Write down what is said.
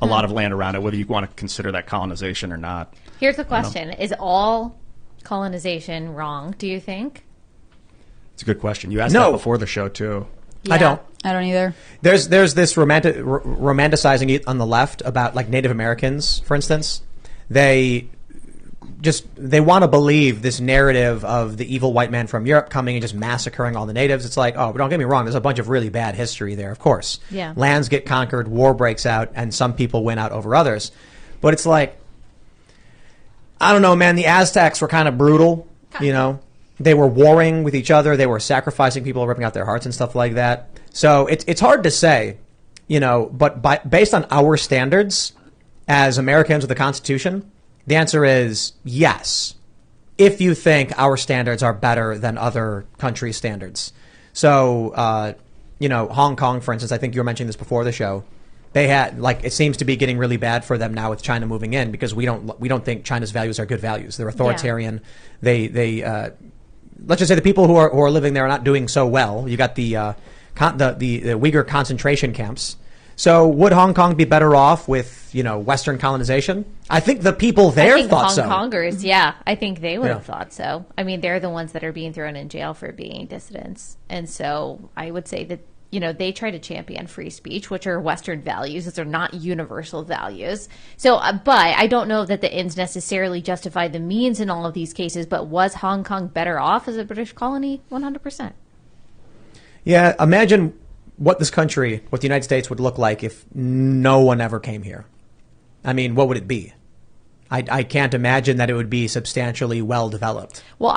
a lot of land around it, whether you want to consider that colonization or not. Here's the question. Is all colonization wrong, do you think? It's a good question. You asked that before the show, too. Yeah. I don't either. There's this romanticizing it on the left about like Native Americans, for instance. They want to believe this narrative of the evil white man from Europe coming and just massacring all the natives. It's like, oh, but don't get me wrong. There's a bunch of really bad history there, of course. Yeah. Lands get conquered, war breaks out, and some people win out over others. But it's like, I don't know, man. The Aztecs were kind of brutal, you know. They were warring with each other. They were sacrificing people, ripping out their hearts and stuff like that. So it's hard to say, you know, but based on our standards as Americans with the Constitution, the answer is yes, if you think our standards are better than other countries' standards. So, you know, Hong Kong, for instance, I think you were mentioning this before the show. They had, like, it seems to be getting really bad for them now with China moving in because we don't think China's values are good values. They're authoritarian. Yeah. Let's just say the people who are living there are not doing so well. You got the Uyghur concentration camps. So would Hong Kong be better off with, you know, Western colonization? I think the people there thought so. Hong Kongers, yeah, I think they would have thought so. I mean, they're the ones that are being thrown in jail for being dissidents. And so I would say that, you know, they try to champion free speech, which are Western values. Those are not universal values. So, but I don't know that the ends necessarily justify the means in all of these cases. But was Hong Kong better off as a British colony? 100%. Yeah, imagine what this country, what the United States would look like if no one ever came here. I mean, what would it be? I can't imagine that it would be substantially well developed. Well,